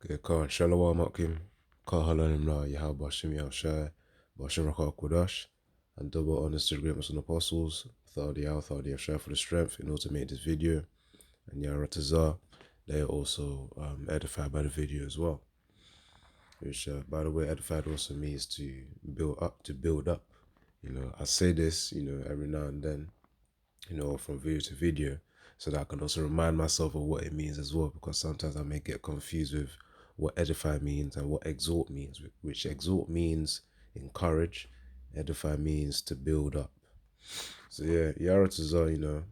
Okay, Khan Shalom Akim, Khan Halalim La Yahal Bashim Yahushai, Bashim Rakha Kodash, and double honors to the greatness and apostles, Thad Yahushai for the strength in order to make this video, and Yaratazar, they are also edified by the video as well. Which, by the way, edified also means to build up. You know, I say this, every now and then, from video to video, so that I can also remind myself of what it means as well, because sometimes I may get confused with what edify means and what exhort means, which exhort means encourage, edify means to build up. So yeah, Yaratazar,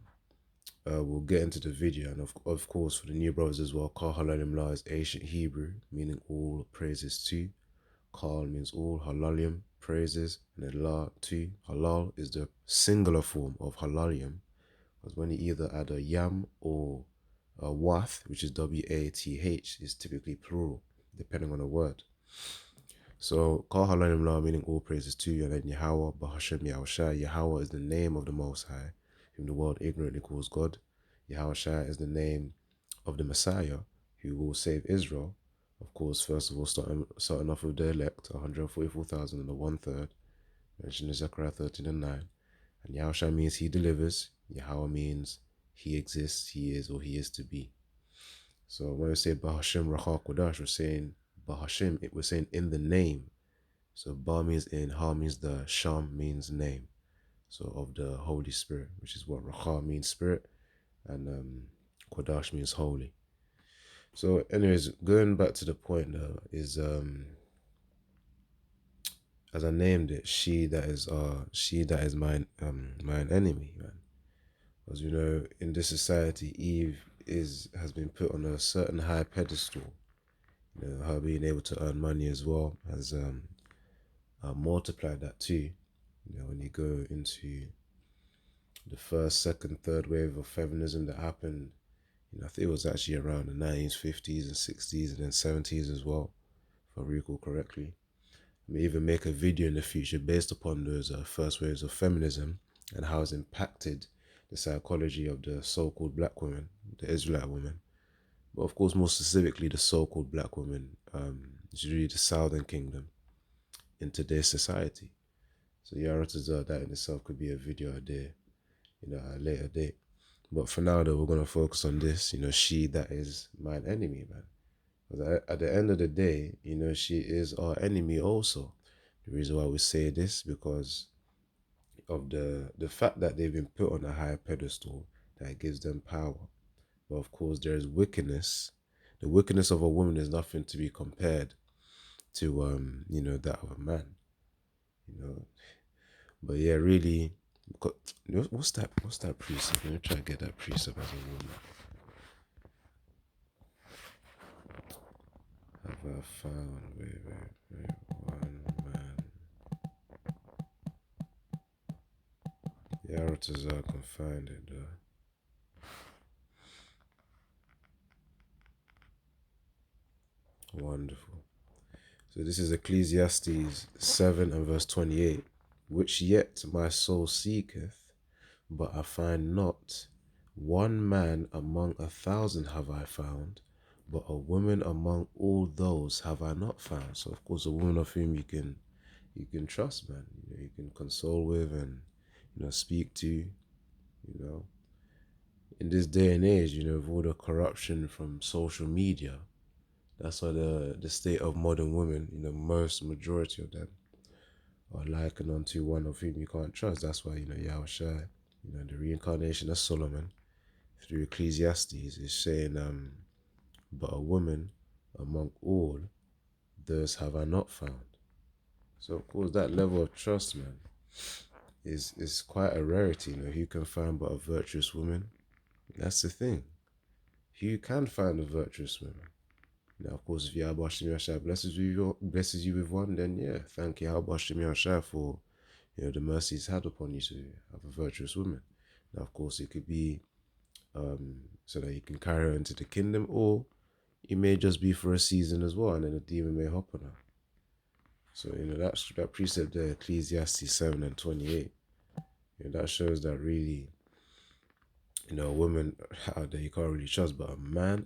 we'll get into the video, and of course for the new brothers as well, Kal Halalim La is ancient Hebrew, meaning all praises to. Kal means all, Halalim, praises, and then La, to. Halal is the singular form of Halalim, because when you either add a yam or a wath, which is W-A-T-H, is typically plural, depending on the word. So, Kal Halalim La, meaning all praises to you, and then Yahweh, Bahashem Yahushai. Yahweh is the name of the Most High, whom the world ignorantly calls God. Yahushai is the name of the Messiah, who will save Israel. Of course, first of all, starting off with the elect, 144,000 and the one-third, mentioned in Zechariah 13 and 9. And Yahushua means he delivers. Yahweh means he exists, he is, or he is to be. So when we say Bahashim Racha Kodash, we're saying Bahashim, we're saying in the name. So Ba means in, Ha means the, Sham means name. So of the Holy Spirit, which is what Racha means spirit, and Kodash means holy. So anyways, going back to the point is as I named it, she that is mine enemy, man. Because in this society, Eve has been put on a certain high pedestal. Her being able to earn money as well has multiplied that too. When you go into the first, second, third wave of feminism that happened, I think it was actually around the 1950s and 60s and then 70s as well, if I recall correctly. I may even make a video in the future based upon those first waves of feminism and how it's impacted the psychology of the so-called black women, the Israelite women. But of course, more specifically, the so-called black women, it's really the Southern Kingdom in today's society. So Yaratazar, that in itself could be a video a day, at a later date. But for now, though, we're going to focus on this, she that is mine enemy, man. Because at the end of the day, she is our enemy also. The reason why we say this, because of the fact that they've been put on a higher pedestal that gives them power. But of course, there is wickedness. The wickedness of a woman is nothing to be compared to, that of a man. But yeah, really, what's that precept? Let me try to get that precept as a woman. Have I found one man? Yaratazar can find it though. Wonderful. So this is Ecclesiastes 7 and verse 28. Which yet my soul seeketh, but I find not. One man among 1,000 have I found, but a woman among all those have I not found. So of course, a woman of whom you can trust, man. You can console with and speak to. In this day and age, with all the corruption from social media, that's why the state of modern women, majority of them are likened unto one of whom you can't trust. That's why, Yahushua, the reincarnation of Solomon through Ecclesiastes is saying, but a woman among all, those have I not found. So of course that level of trust, man, is quite a rarity. Who can find but a virtuous woman? That's the thing. Who can find a virtuous woman? Now, of course, if Yahweh Hashem Yahshua blesses you with one, then yeah, thank Yahweh Hashem Yahshua for the mercy He's had upon you to have a virtuous woman. Now, of course, it could be so that you can carry her into the kingdom, or it may just be for a season as well, and then the demon may hop on her. So that precept there, Ecclesiastes 7 and 28, that shows that really You know, women out there you can't really trust, but one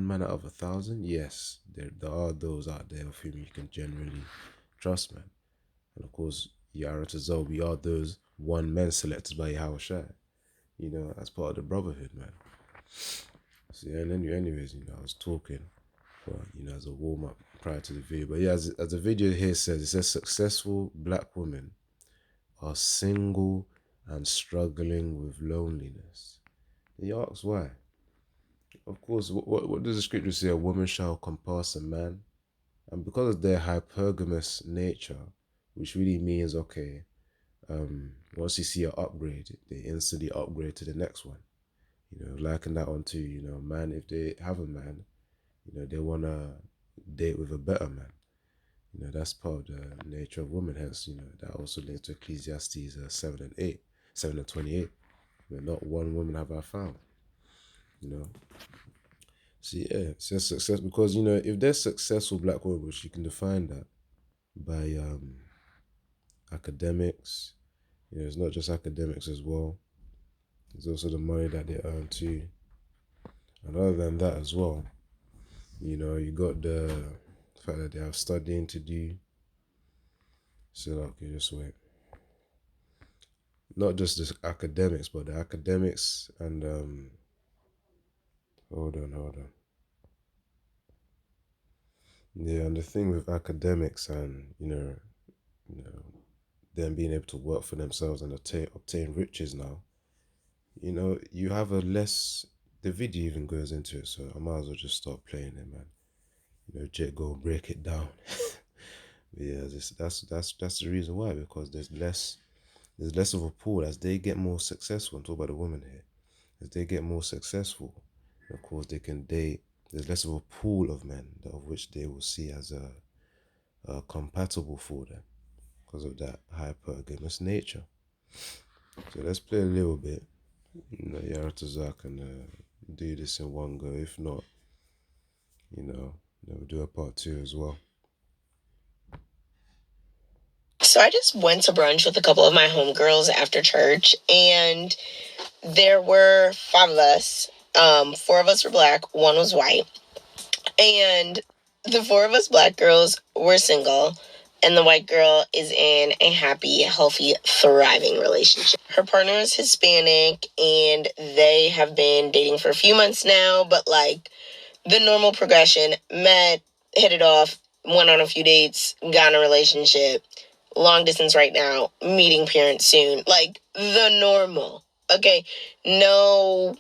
man out of 1,000, yes, there are those out there of whom you can generally trust, man. And of course, Yara Tazal, we are those one men selected by Yahweh Shai, you know, as part of the brotherhood, man. So yeah, and anyways, you know, I was talking, but you know, as a warm up prior to the video. But yeah, as the video here says, it says successful black women are single and struggling with loneliness. He asks why. Of course, what does the scripture say? A woman shall compass a man. And because of their hypergamous nature, which really means, okay, once you see an upgrade, they instantly upgrade to the next one. You know, liken that onto, you know, man, if they have a man, you know, they want to date with a better man. You know, that's part of the nature of women. Hence, you know, that also links to Ecclesiastes 7 and 28. But not one woman have I found. You know, so yeah, it says success because, you know, if there's successful black women, which you can define that by academics, you know, it's not just academics as well. It's also the money that they earn too. And other than that as well, you know, you got the fact that they have studying to do. So okay, just wait. Not just the academics, but the academics and hold on. Yeah, and the thing with academics and you know them being able to work for themselves and obtain riches now, you know, you have a less. The video even goes into it, so I might as well just start playing it, man. You know, Jet go break it down. But yeah, that's the reason why, because there's less of a pool as they get more successful. I'm talking about the women here. As they get more successful, of course they can date. There's less of a pool of men of which they will see as a compatible for them because of that hypergamous nature. So let's play a little bit. You know, Yaratazak can do this in one go. If not, you know, then we'll do a part 2 as well. So I just went to brunch with a couple of my homegirls after church, and there were 5 of us. 4 of us were black, 1 was white. And the 4 of us black girls were single, and the white girl is in a happy, healthy, thriving relationship. Her partner is Hispanic, and they have been dating for a few months now, but like the normal progression: met, hit it off, went on a few dates, got in a relationship, long distance right now, meeting parents soon. Like the normal. Okay. No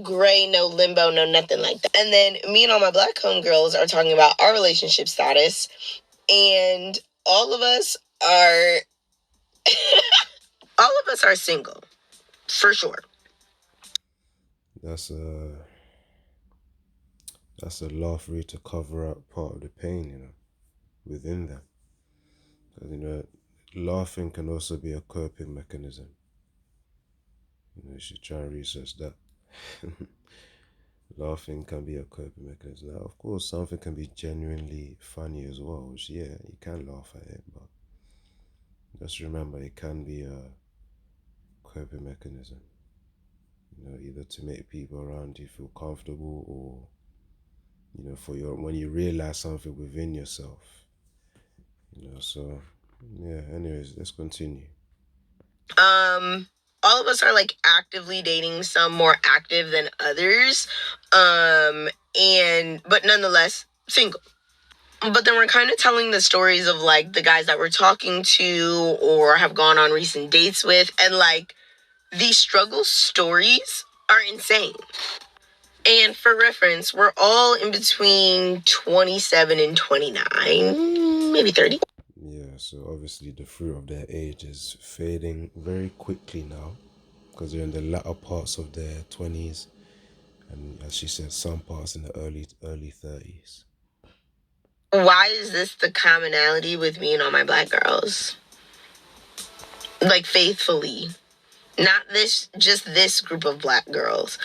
gray, no limbo, no nothing like that. And then me and all my black homegirls are talking about our relationship status, and all of us are single, for sure. That's a laugh rate to cover up part of the pain, you know, within them. Because, you know, laughing can also be a coping mechanism. You know, you should try and research that. Laughing can be a coping mechanism. Now, of course, something can be genuinely funny as well, which, yeah, you can laugh at it, but just remember it can be a coping mechanism. You know, either to make people around you feel comfortable or, you know, when you realize something within yourself. You know, so yeah, anyways, let's continue. All of us are like actively dating, some more active than others. But nonetheless, single. But then we're kind of telling the stories of like the guys that we're talking to or have gone on recent dates with, and like these struggle stories are insane. And for reference, we're all in between 27 and 29, maybe 30. Yeah, so obviously the fruit of their age is fading very quickly now because they're in the latter parts of their 20s and, as she said, some parts in the early 30s. Why is this the commonality with me and all my black girls? Like faithfully. Not just this group of black girls,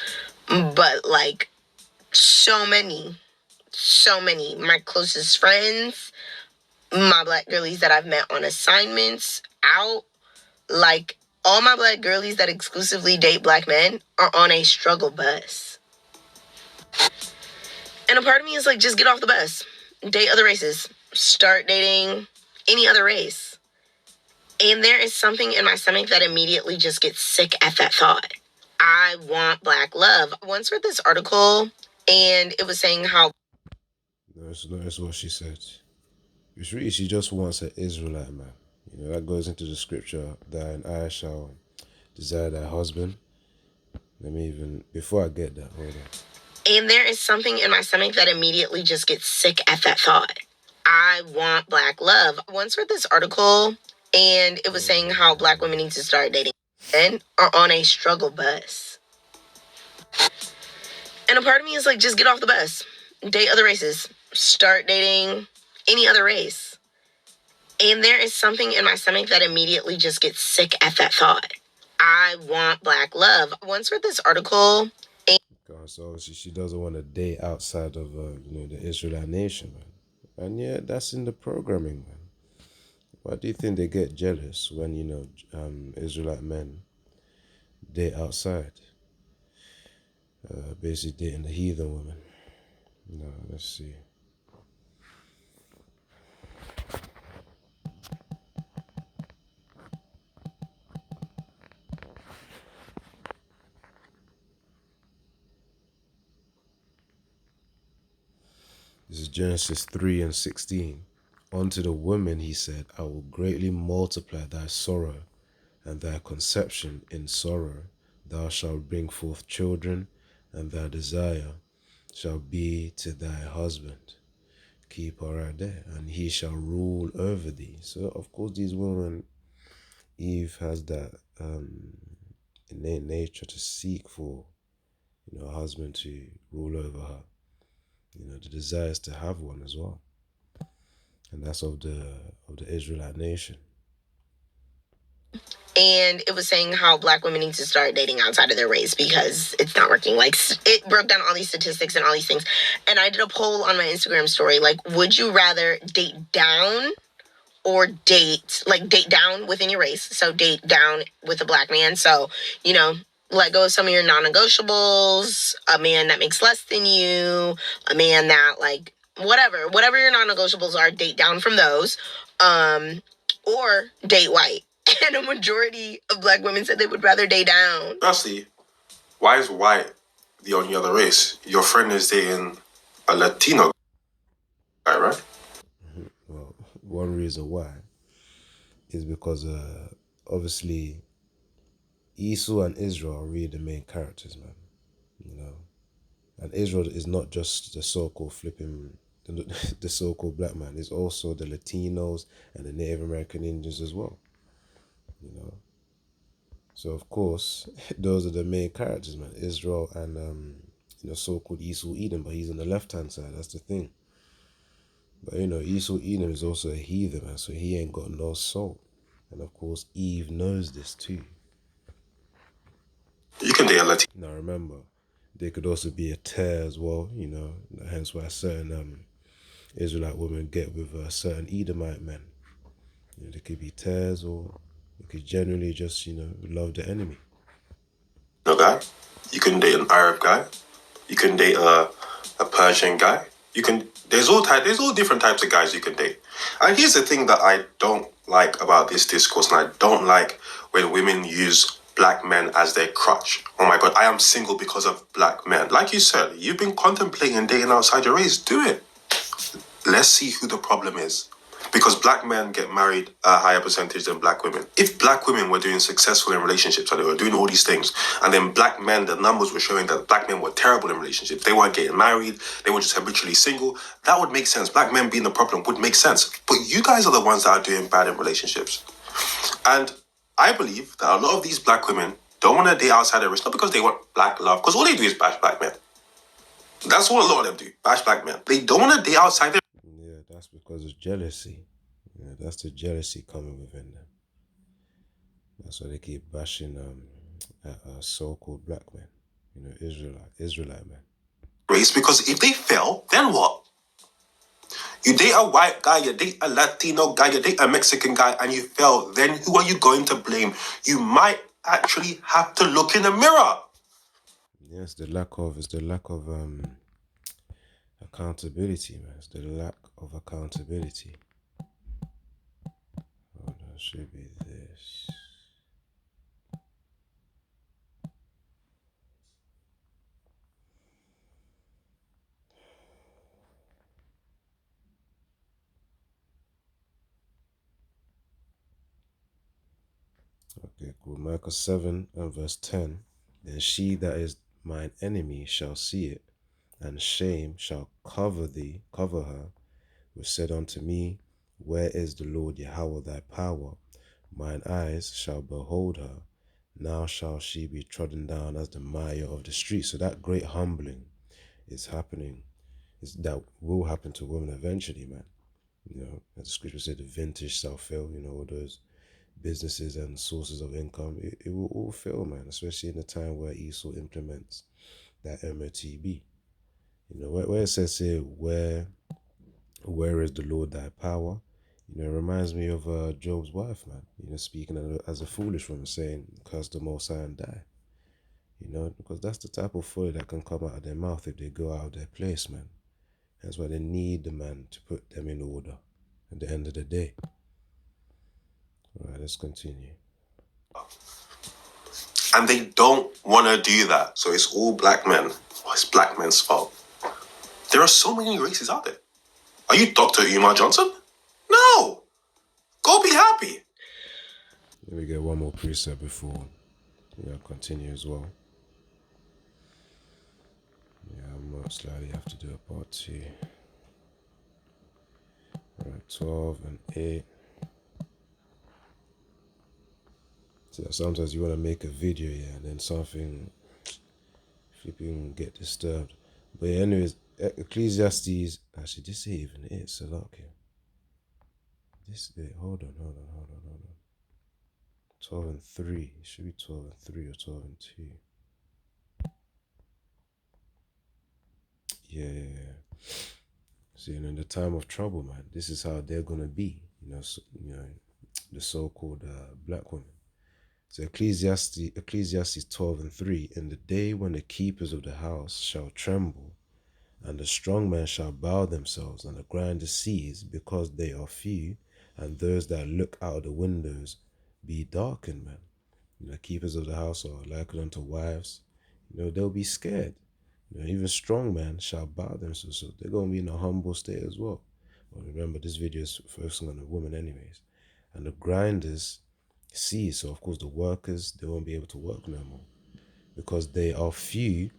but like so many. My closest friends, my black girlies that I've met on assignments, out, like All my black girlies that exclusively date black men are on a struggle bus. And a part of me is like, just get off the bus. Date other races. Start dating any other race. And there is something in my stomach that immediately just gets sick at that thought. I want black love. I once read this article and it was saying how... No, that's what she said. It's really, she just wants an Israelite man. You know, that goes into the scripture that an eye shall desire thy husband. Let me even, before I get that, hold on. And there is something in my stomach that immediately just gets sick at that thought. I want black love. I once read this article and it was saying how black women need to start dating men are on a struggle bus. And a part of me is like, just get off the bus. Date other races. Start dating any other race. And there is something in my stomach that immediately just gets sick at that thought. I want black love. I once read this article. So she doesn't want to date outside of the Israelite nation, man. And yeah, that's in the programming, man. Why do you think they get jealous when Israelite men date outside? Basically dating the heathen women. No, let's see. This is Genesis 3:16. Unto the woman he said, I will greatly multiply thy sorrow, and thy conception in sorrow. Thou shalt bring forth children, and thy desire shall be to thy husband. Keep her right there, and he shall rule over thee. So, of course, these women, Eve has that innate nature to seek for, a husband to rule over her. The desire is to have one as well. And that's of the Israelite nation. And it was saying how black women need to start dating outside of their race because it's not working. Like, it broke down all these statistics and all these things. And I did a poll on my Instagram story. Like, would you rather date down or date down within your race? So date down with a black man. So, let go of some of your non-negotiables, a man that makes less than you, a man that, like, whatever your non-negotiables are, date down from those, or date white. And a majority of black women said they would rather date down. Firstly, why is white the only other race? Your friend is dating a Latino guy, right? Well, one reason why is because obviously Esau and Israel are really the main characters, man. And Israel is not just the so-called the so-called black man. It's also the Latinos and the Native American Indians as well. So of course those are the main characters, man. Israel and so-called Esau Edom, but he's on the left-hand side. That's the thing. But Esau Edom is also a heathen, man, so he ain't got no soul. And of course Eve knows this too. You can date a Latino. Now remember, they could also be a tear as well, hence why certain Israelite women get with certain Edomite men. They could be tears, or they could generally just, love the enemy. No guy. You can date an Arab guy. You can date a Persian guy. There's all different types of guys you can date. And here's the thing that I don't like about this discourse, and I don't like when women use black men as their crutch. Oh my God, I am single because of black men. Like you said, you've been contemplating dating outside your race. Do it. Let's see who the problem is. Because black men get married a higher percentage than black women. If black women were doing successful in relationships and they were doing all these things, and then black men, the numbers were showing that black men were terrible in relationships, they weren't getting married, they were just habitually single, that would make sense. Black men being the problem would make sense. But you guys are the ones that are doing bad in relationships. And I believe that a lot of these black women don't want to date outside their race, not because they want black love, because all they do is bash black men. That's what a lot of them do, bash black men. They don't want to date outside their... Yeah, that's because of jealousy. That's the jealousy coming within them. That's why they keep bashing so-called black men, Israelite men. race, because if they fail, then what? You date a white guy, you date a Latino guy, you date a Mexican guy, and you fail. Then who are you going to blame? You might actually have to look in the mirror. Yes, it's the lack of accountability, man. It's the lack of accountability. Hold on, should be this. Okay, cool. Micah 7 and verse 10. Then she that is mine enemy shall see it, and shame shall cover her, which said unto me, where is the Lord Yahweh thy power? Mine eyes shall behold her. Now shall she be trodden down as the mire of the street. So that great humbling is happening. That will happen to women eventually, man. You know, as the scripture said, the vintage shall fail. You know, all those businesses and sources of income, it will all fail, man. Especially in the time where Esau implements that MOTB. You know, where it says here, where is the Lord thy power? You know, it reminds me of Job's wife, man. You know, speaking as a foolish woman, saying, curse the Most High and die. You know, because that's the type of folly that can come out of their mouth if they go out of their place, man. That's why they need the man to put them in order at the end of the day. All right, let's continue. And they don't want to do that. So it's all black men. Well, it's black men's fault. There are so many races out there. Are you Dr. Umar Johnson? No. Go be happy. Let me get one more preset before continue as well. Yeah, I most likely have to do a part 2. All right, 12 and 8. So sometimes you want to make a video, and then something flipping get disturbed. But yeah, anyways, Ecclesiastes, actually this ain't even it, so okay. This it, hold on. 12 and 3. It should be 12 and 3 or 12 and 2. Yeah. See, in the time of trouble, man, this is how they're gonna be. The so-called black women. So Ecclesiastes 12 and 3. In the day when the keepers of the house shall tremble, and the strong men shall bow themselves, and the grinder cease, because they are few, and those that look out of the windows be darkened, man. You know, keepers of the house are likened unto wives. You know, they'll be scared. You know, even strong men shall bow themselves, so they're going to be in a humble state as well. But remember, this video is focusing on the women anyways. And the grinders cease, so of course the workers, they won't be able to work no more, because they are few,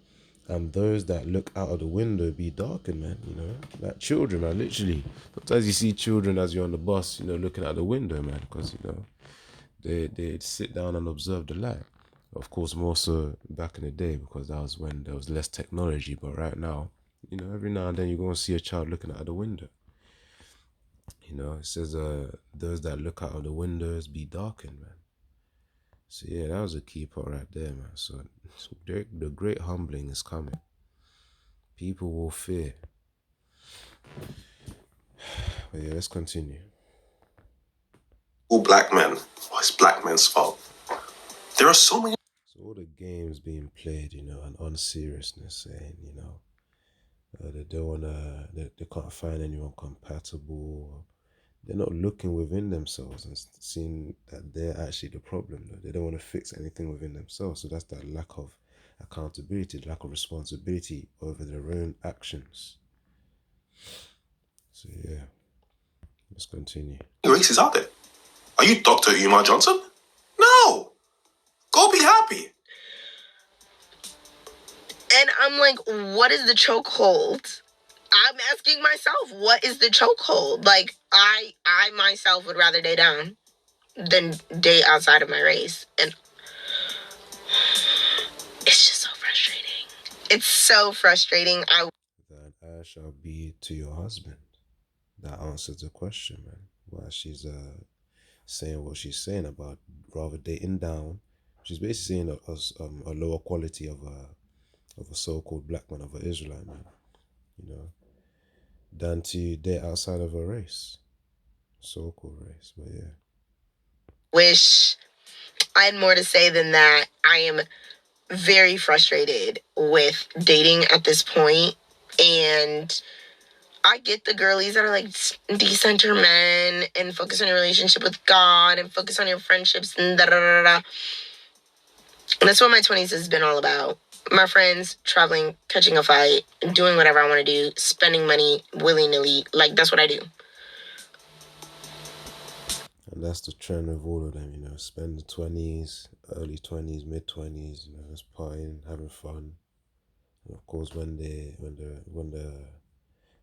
and those that look out of the window be darkened, man. You know, like children, man. Literally, sometimes you see children as you're on the bus, you know, looking out the window, man, because you know they sit down and observe the light. Of course, more so back in the day, because that was when there was less technology. But right now, you know, every now and then you're gonna see a child looking out the window. You know, it says, those that look out of the windows be darkened, man. So yeah, that was a key part right there, man. So the great humbling is coming. People will fear. But yeah, let's continue. All black men. Well, it's black men's fault. There are so many. So all the games being played, you know, and unseriousness, saying, you know, they don't wanna, they can't find anyone compatible. They're not looking within themselves and seeing that they're actually the problem. Though. They don't want to fix anything within themselves. So that's that lack of accountability, lack of responsibility over their own actions. So yeah, let's continue. Races out there. Are you Dr. Umar Johnson? No. Go be happy. And I'm like, what is the chokehold? I'm asking myself, what is the chokehold? Like, I myself would rather date down than date outside of my race. And it's just so frustrating. It's so frustrating. That I shall be to your husband. That answers the question, man. Why she's saying what she's saying about rather dating down. She's basically saying a lower quality of a so-called black man, of an Israelite man. You know, than to date outside of a race, so-called race. But yeah. Wish I had more to say than that. I am very frustrated with dating at this point, and I get the girlies that are like decenter men and focus on your relationship with God and focus on your friendships and da da da da. And that's what my 20s has been all about. My friends, traveling, catching a fight, doing whatever I want to do, spending money willy-nilly. Like, that's what I do. And that's the trend of all of them, you know, spend the 20s, early 20s, mid 20s, you know, just partying, having fun. And of course, when the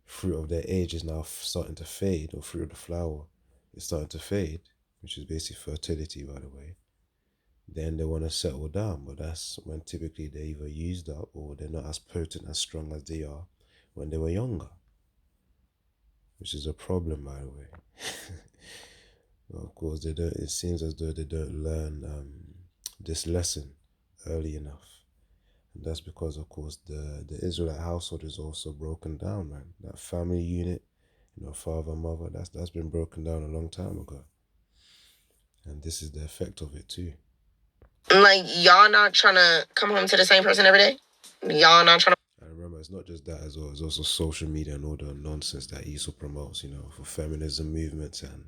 fruit of their age is now starting to fade, or fruit of the flower is starting to fade, which is basically fertility, by the way, then they want to settle down. But that's when typically they're either used up or they're not as potent, as strong as they are when they were younger, which is a problem, by the way. Well, of course, they don't. It seems as though they don't learn this lesson early enough, and that's because, of course, the Israelite household is also broken down, man. That family unit, you know, father, mother, that's been broken down a long time ago, and this is the effect of it too. Like, y'all not trying to come home to the same person every day. Y'all not trying to. And remember, it's not just that as well. It's also social media and all the nonsense that Esau promotes, you know, for feminism movements and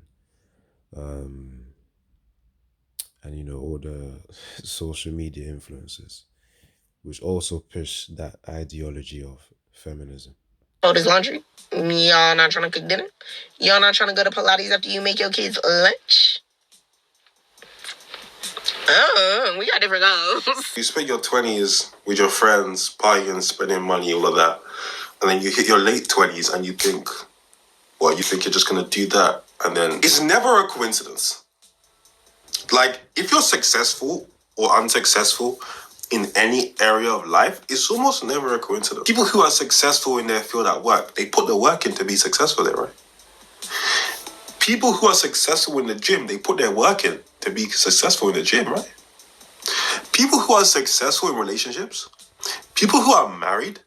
you know, all the social media influences, which also push that ideology of feminism. Fold his laundry. Y'all not trying to cook dinner. Y'all not trying to go to Pilates after you make your kids lunch. We got different goals. You spend your 20s with your friends, partying, spending money, all of that, and then you hit your late 20s and you think, well, you think you're just gonna do that, and then it's never a coincidence. Like, if you're successful or unsuccessful in any area of life, it's almost never a coincidence. People who are successful in their field at work, they put the work in to be successful there, right? People who are successful in the gym, they put their work in to be successful in the gym, right? People who are successful in relationships, people who are married,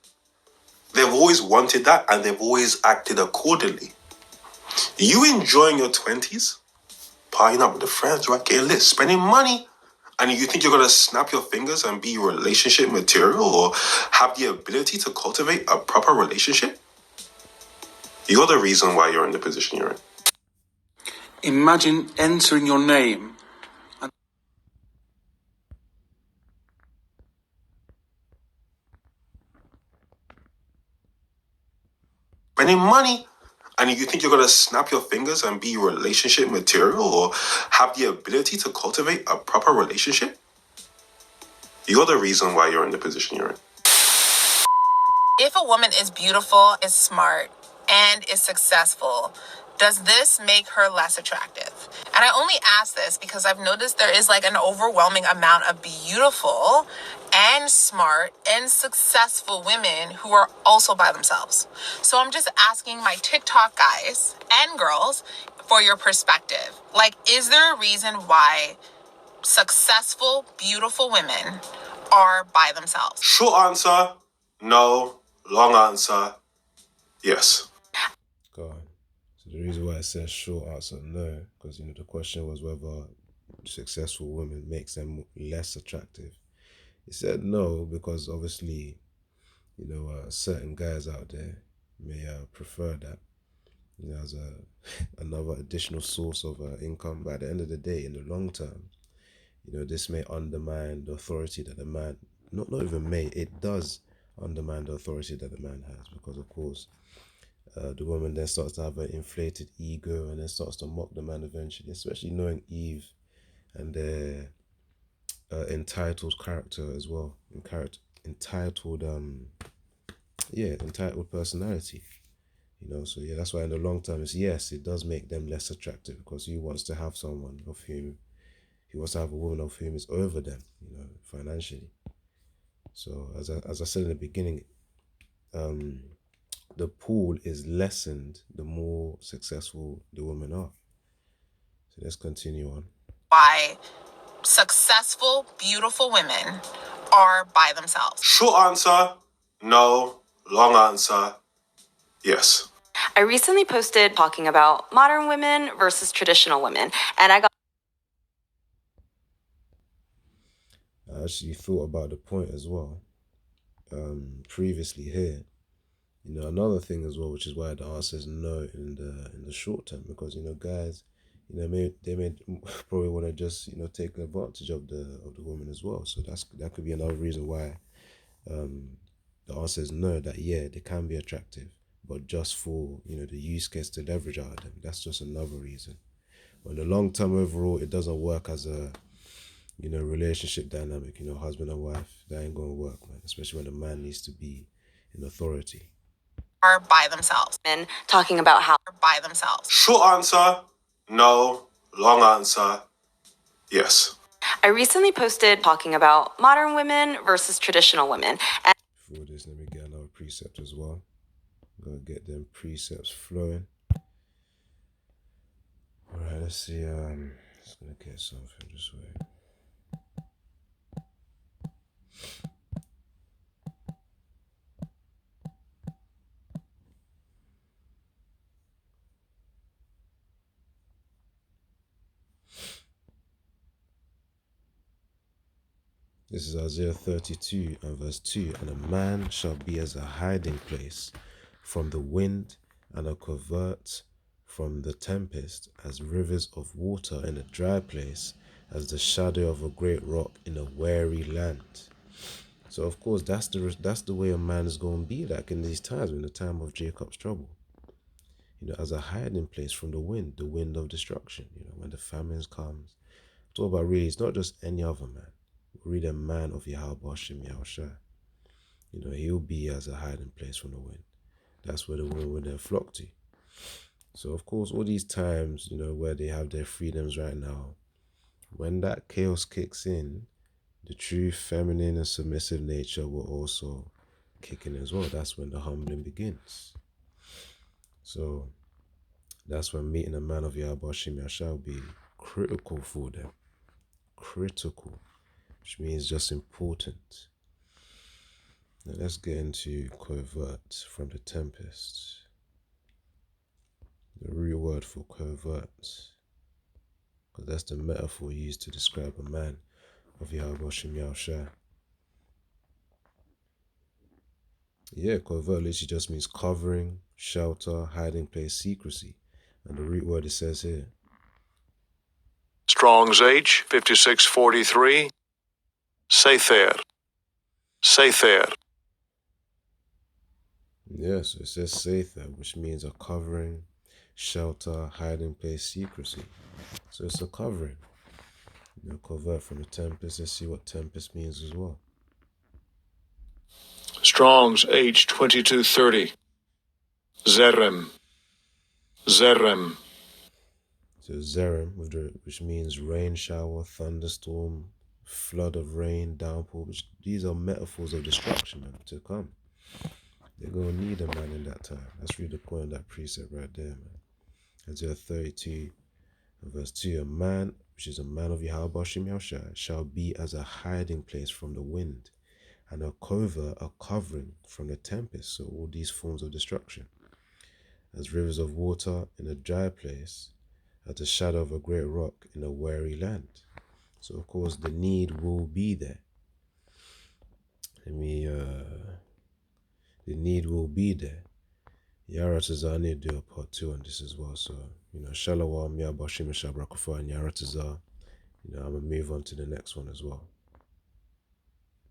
they've always wanted that and they've always acted accordingly. You enjoying your 20s, partying up with the friends, right? Getting lit, spending money, and you think you're gonna snap your fingers and be relationship material or have the ability to cultivate a proper relationship? You're the reason why you're in the position you're in. Imagine entering your name. Spending money, and you think you're gonna snap your fingers and be relationship material or have the ability to cultivate a proper relationship? You're the reason why you're in the position you're in. If a woman is beautiful, is smart, and is successful, does this make her less attractive? And I only ask this because I've noticed there is like an overwhelming amount of beautiful and smart and successful women who are also by themselves. So I'm just asking my TikTok guys and girls for your perspective. Like, is there a reason why successful, beautiful women are by themselves? Short answer, no. Long answer, yes. God. So the reason why I said short answer no, because, you know, the question was whether successful women makes them less attractive. He said no because obviously, you know, certain guys out there may prefer that, you know, as another additional source of income. But at the end of the day, in the long term, you know, this may undermine the authority that the man, not even may, it does undermine the authority that the man has, because of course the woman then starts to have an inflated ego and then starts to mock the man eventually, especially knowing Eve and their entitled character as well, entitled personality, you know. So yeah, that's why in the long term, yes, it does make them less attractive, because he wants to have someone of whom he wants to have a woman of whom is over them, you know, financially. So as I said in the beginning, the pool is lessened the more successful the women are. So let's continue on. Why successful, beautiful women are by themselves? Short answer, no. Long answer, yes. I recently posted talking about modern women versus traditional women, and I actually thought about the point as well previously here. Another thing as well, which is why the answer is no in the short term, because guys, they may probably want to just take advantage of the woman as well. So that could be another reason why the answer is no. That yeah, they can be attractive, but just for the use case to leverage out of them. That's just another reason. But in the long term overall, it doesn't work as a relationship dynamic. Husband and wife, that ain't gonna work, man. Especially when the man needs to be in authority. Are by themselves. men talking about how By themselves. Short answer, no. Long answer, yes. I recently posted talking about modern women versus traditional women. And Before this, let me get another precept as well. I'm gonna get them precepts flowing. Alright, let's see. Just gonna get something this way. This is Isaiah 32 and verse 2. And a man shall be as a hiding place from the wind, and a covert from the tempest, as rivers of water in a dry place, as the shadow of a great rock in a weary land. So of course that's the way a man is going to be like in these times, in the time of Jacob's trouble. As a hiding place from the wind of destruction. When the famines comes. Talk about really, it's not just any other man. Read a man of Yahweh Hashem Yahushua. He'll be as a hiding place from the wind. That's where the women will then flock to. So of course, all these times, where they have their freedoms right now, when that chaos kicks in, the true feminine and submissive nature will also kick in as well. That's when the humbling begins. So that's when meeting a man of Yahweh Hashem Yahushua will be critical for them. Critical. Which means just important. Now let's get into covert from the tempest. The real word for covert, because that's the metaphor used to describe a man of Yahweh Hashem Yahushua. Yeah, covert literally just means covering, shelter, hiding place, secrecy. And the root word it says here. Strong's H, 5643. Seither. Seither. Yes, it says Seither, which means a covering, shelter, hiding place, secrecy. So it's a covering. Covert from the tempest. Let's see what tempest means as well. Strong's H, 2230. Zerem. Zerem. So Zerem, which means rain shower, thunderstorm, flood of rain, downpour. These are metaphors of destruction, man, to come. They're going to need a man in that time. Let's read the point of that precept right there, man. Isaiah 32, verse 2. A man, which is a man of Yahweh Hashem Yahushua, shall be as a hiding place from the wind, and a covert, a covering from the tempest. So all these forms of destruction. As rivers of water in a dry place, at the shadow of a great rock in a weary land. So of course the need will be there. The need will be there. Yaratazar, I need to do a part 2 on this as well. So, Shalom, Yabashim, Shabrakafar, and Yaratazar. I'm going to move on to the next one as well.